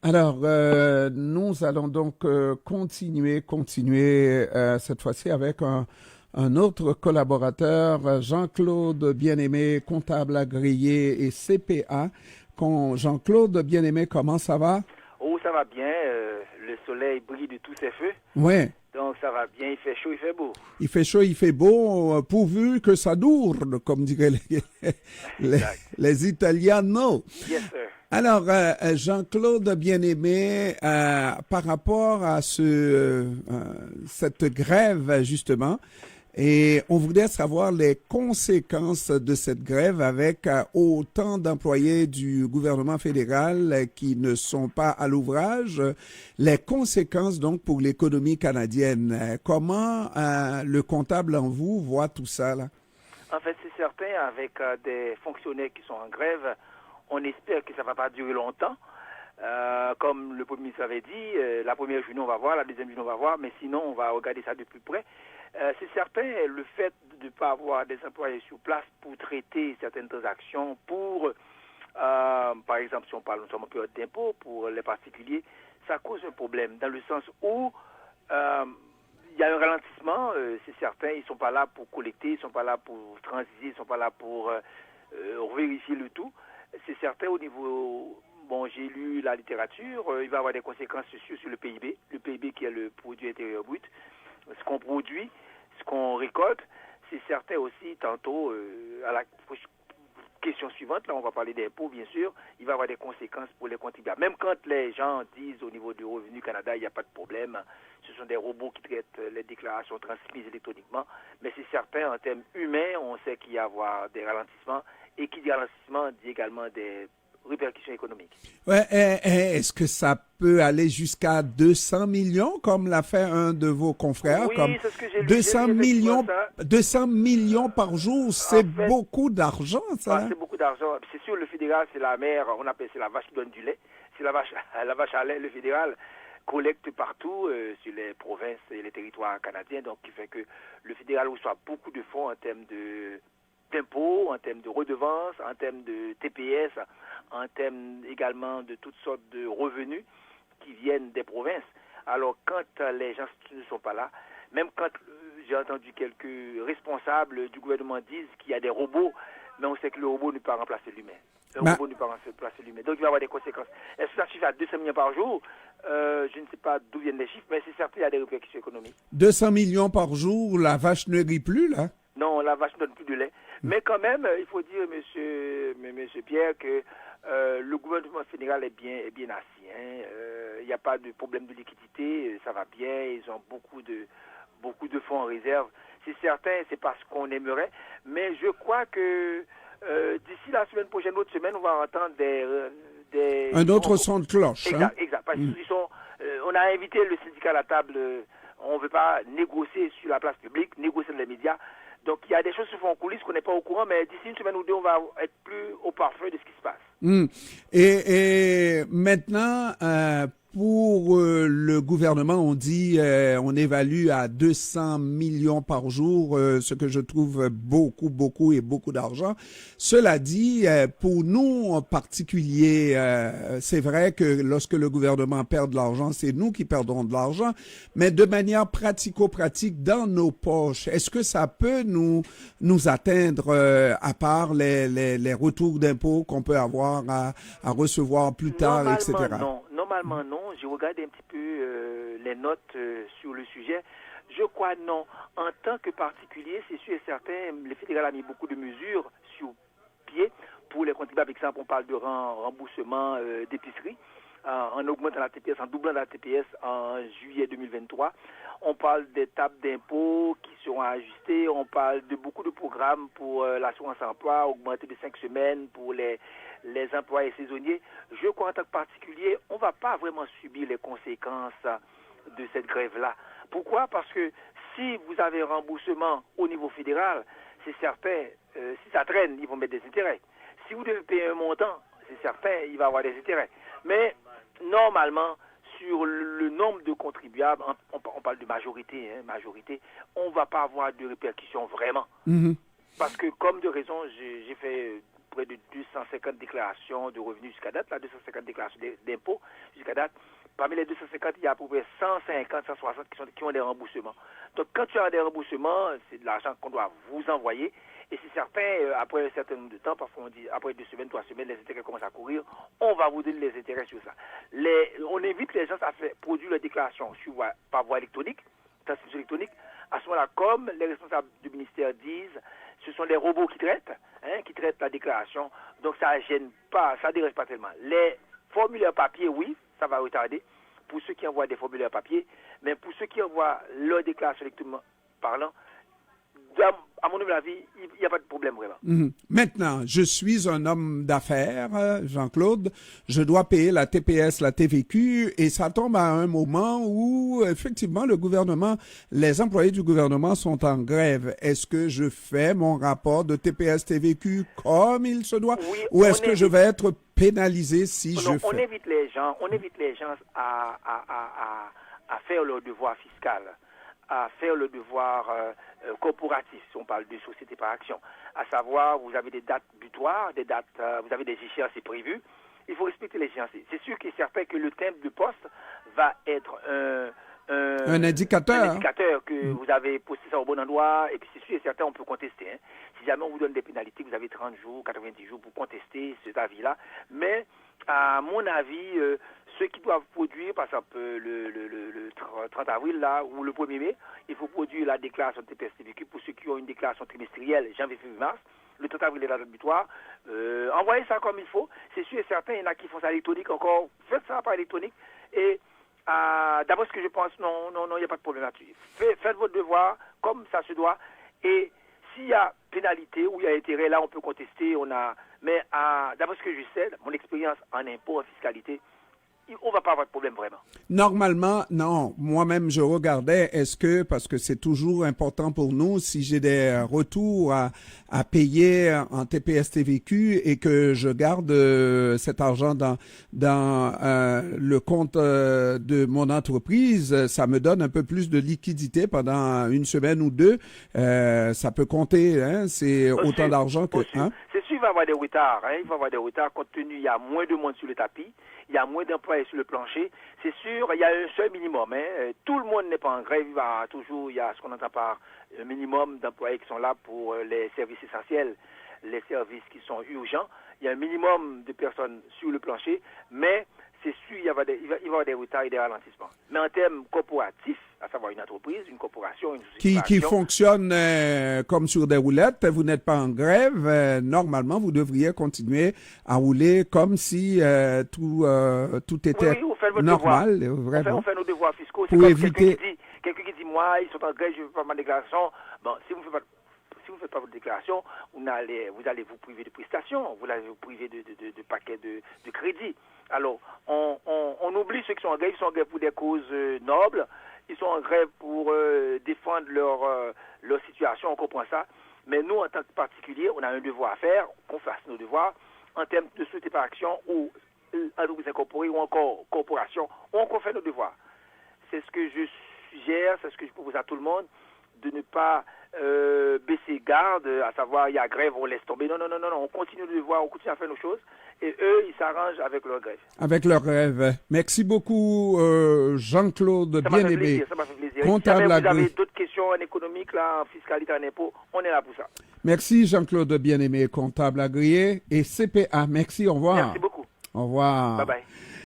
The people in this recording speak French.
Alors, nous allons donc continuer cette fois-ci avec un autre collaborateur, Jean-Claude Bien-Aimé, comptable agréé et CPA. Jean-Claude Bien-Aimé, comment ça va? Oh, ça va bien. Le soleil brille de tous ses feux. Oui. Donc, ça va bien. Il fait chaud, il fait beau. Il fait chaud, il fait beau, pourvu que ça dure, comme diraient les, Exact. les Italianos. Yes, sir. Alors, Jean-Claude Bien-Aimé, par rapport à cette grève, justement, et on voudrait savoir les conséquences de cette grève avec autant d'employés du gouvernement fédéral qui ne sont pas à l'ouvrage, les conséquences donc pour l'économie canadienne. Comment le comptable en vous voit tout ça, là? En fait, c'est certain, avec des fonctionnaires qui sont en grève, on espère que ça ne va pas durer longtemps. Comme le Premier ministre avait dit, la première journée, on va voir, la deuxième journée, on va voir, mais sinon, on va regarder ça de plus près. C'est certain, le fait de ne pas avoir des employés sur place pour traiter certaines transactions, par exemple, si on parle notamment d'impôts pour les particuliers, ça cause un problème, dans le sens où il y a un ralentissement, c'est certain, ils ne sont pas là pour collecter, ils ne sont pas là pour transiger, ils ne sont pas là pour vérifier le tout. C'est certain au niveau, bon, j'ai lu la littérature, il va y avoir des conséquences sur le PIB qui est le produit intérieur brut, ce qu'on produit, ce qu'on récolte. C'est certain aussi, tantôt, à la question suivante, là on va parler d'impôts bien sûr, il va y avoir des conséquences pour les contribuables. Même quand les gens disent au niveau du Revenu Canada, il n'y a pas de problème, ce sont des robots qui traitent les déclarations transmises électroniquement, mais c'est certain en termes humains, on sait qu'il y a avoir des ralentissements, et qui dit ralentissement dit également des répercussions économiques. Ouais, est-ce que ça peut aller jusqu'à 200 millions, comme l'a fait un de vos confrères? Oui, Comme c'est ce que j'ai lu. 200 J'ai lu effectivement millions, ça. 200 millions par jour, c'est En fait, beaucoup d'argent, ça. c'est beaucoup d'argent. C'est sûr, le fédéral, c'est la mère, on appelle c'est la vache qui donne du lait. C'est la vache à lait. Le fédéral collecte partout sur les provinces et les territoires canadiens, donc qui fait que le fédéral reçoit beaucoup de fonds en termes d'impôts, en termes de redevances, en termes de TPS, en termes également de toutes sortes de revenus qui viennent des provinces. Alors, quand les gens ne sont pas là, même quand j'ai entendu quelques responsables du gouvernement disent qu'il y a des robots, mais on sait que le robot ne peut pas remplacer l'humain. Robot ne peut pas remplacer l'humain. Donc, il va y avoir des conséquences. Est-ce que ça suffit à 200 millions par jour? Je ne sais pas d'où viennent les chiffres, mais c'est certain qu'il y a des répercussions économiques. 200 millions par jour, la vache ne rit plus, là. Non, la vache ne donne plus de lait. Mais quand même, il faut dire, monsieur Pierre, que le gouvernement fédéral est bien assis. Il n'y a pas de problème de liquidité, ça va bien, ils ont beaucoup de fonds en réserve. C'est certain, c'est pas ce qu'on aimerait, mais je crois que d'ici la semaine prochaine, l'autre semaine, on va entendre des Un autre son de cloche. Exact, exact. Parce qu'ils sont, on a invité le syndicat à la table, on ne veut pas négocier sur la place publique, négocier dans les médias. Donc, il y a des choses qui se font en coulisses qu'on n'est pas au courant, mais d'ici une semaine ou deux, on va être plus au parfum de ce qui se passe. Et maintenant, pour le gouvernement, on dit, on évalue à 200 millions par jour, ce que je trouve beaucoup d'argent. Cela dit, pour nous en particulier, c'est vrai que lorsque le gouvernement perd de l'argent, c'est nous qui perdons de l'argent, mais de manière pratico-pratique dans nos poches, est-ce que ça peut nous atteindre, à part les retours d'impôts qu'on peut avoir à recevoir plus tard, etc.? Normalement non. J'ai regardé un petit peu les notes sur le sujet. Je crois non. En tant que particulier, c'est sûr et certain, le fédéral a mis beaucoup de mesures sur pied pour les contribuables. Par exemple, on parle de remboursement d'épicerie en augmentant la TPS, en doublant la TPS en juillet 2023. On parle des tables d'impôts qui seront ajustées. On parle de beaucoup de programmes pour l'assurance emploi, augmenté de 5 semaines pour les employés saisonniers. Je crois en tant que particulier, on ne va pas vraiment subir les conséquences de cette grève-là. Pourquoi? Parce que si vous avez un remboursement au niveau fédéral, c'est certain, si ça traîne, ils vont mettre des intérêts. Si vous devez payer un montant, c'est certain, il va y avoir des intérêts. Mais normalement, sur le nombre de contribuables, on parle de majorité, on ne va pas avoir de répercussions vraiment. Parce que, comme de raison, j'ai fait près de 250 déclarations de revenus jusqu'à date, 250 déclarations d'impôts jusqu'à date, parmi les 250, il y a à peu près 150, 160 qui ont des remboursements. Donc, quand tu as des remboursements, c'est de l'argent qu'on doit vous envoyer. Et c'est certain, après un certain nombre de temps, parfois on dit après 2 semaines, 3 semaines, les intérêts commencent à courir, on va vous donner les intérêts sur ça. On invite les gens à faire produire leur déclaration par voie électronique, transmission électronique. À ce moment-là, comme les responsables du ministère disent, ce sont les robots qui traitent la déclaration, donc ça ne gêne pas, ça ne dérange pas tellement. Les formulaires papier, oui, ça va retarder pour ceux qui envoient des formulaires papier, mais pour ceux qui envoient leur déclaration électroniquement parlant, à mon avis, il n'y a pas de problème vraiment. Maintenant, je suis un homme d'affaires, Jean-Claude. Je dois payer la TPS, la TVQ, et ça tombe à un moment où, effectivement, les employés du gouvernement sont en grève. Est-ce que je fais mon rapport de TPS, TVQ comme il se doit, oui, ou est-ce que je vais être pénalisé si je fais? On évite les gens à faire leur devoir fiscal, à faire le devoir corporatif, si on parle de société par action, à savoir, vous avez des dates butoirs, vous avez des échéances prévues, il faut respecter les échéances. C'est sûr qu'il est certain que le timbre de poste va être un indicateur que vous avez posté ça au bon endroit, et puis c'est sûr et certain, on peut contester. Si jamais on vous donne des pénalités, vous avez 30 jours, 90 jours pour contester cet avis-là, mais à mon avis, ceux qui doivent produire, par exemple, le 30 avril, là, ou le 1er mai, il faut produire la déclaration de TPS-TVQ pour ceux qui ont une déclaration trimestrielle, janvier, février, mars. Le 30 avril est la date butoir. Envoyez ça comme il faut. C'est sûr et certain, il y en a qui font ça électronique encore. Faites ça par électronique. Et d'abord, ce que je pense, non, il n'y a pas de problème là-dessus. Faites votre devoir comme ça se doit. Et s'il y a pénalité ou il y a intérêt, là, on peut contester. Mais d'abord, ce que je sais, mon expérience en impôt, en fiscalité, on ne va pas avoir de problème vraiment. Normalement, non. Moi-même, je regardais, parce que c'est toujours important pour nous, si j'ai des retours à payer en TPS TVQ et que je garde cet argent dans le compte de mon entreprise, ça me donne un peu plus de liquidité pendant une semaine ou deux. Ça peut compter, c'est autant d'argent que... C'est sûr, il va y avoir des retards. Il va y avoir des retards compte tenu, il y a moins de monde sur le tapis. Il y a moins d'employés sur le plancher. C'est sûr, il y a un seul minimum. Tout le monde n'est pas en grève. Il y a ce qu'on entend par un minimum d'employés qui sont là pour les services essentiels, les services qui sont urgents. Il y a un minimum de personnes sur le plancher, mais c'est sûr, il va y avoir des retards et des ralentissements. Mais en termes corporatifs, à savoir une entreprise, une corporation, une société qui fonctionne comme sur des roulettes, vous n'êtes pas en grève, normalement, vous devriez continuer à rouler comme si tout était normal. On fait nos devoirs fiscaux. C'est comme éviter... quelqu'un qui dit, moi, ils sont en grève, je ne veux pas ma déclaration. Bon, si vous ne faites pas votre déclaration, vous allez vous priver de prestations, vous allez vous priver de paquets de crédits. Alors, on oublie ceux qui sont en grève. Ils sont en grève pour des causes nobles. Ils sont en grève pour défendre leur situation, on comprend ça. Mais nous, en tant que particuliers, on a un devoir à faire, qu'on fasse nos devoirs en termes de société par action ou entreprise incorporée ou encore corporation, on fait nos devoirs. C'est ce que je suggère, c'est ce que je propose à tout le monde, de ne pas baisser garde, à savoir, il y a grève, on laisse tomber. Non, on continue le devoir, on continue à faire nos choses. Et eux, ils s'arrangent avec leur grève. Avec leur grève. Merci beaucoup, Jean-Claude Bien-Aimé. Ça m'a fait plaisir. Comptable si vous avez d'autres questions en économique, là, en fiscalité, en impôt, on est là pour ça. Merci, Jean-Claude Bien-Aimé, comptable agréé et CPA. Merci, au revoir. Merci beaucoup. Au revoir. Bye bye.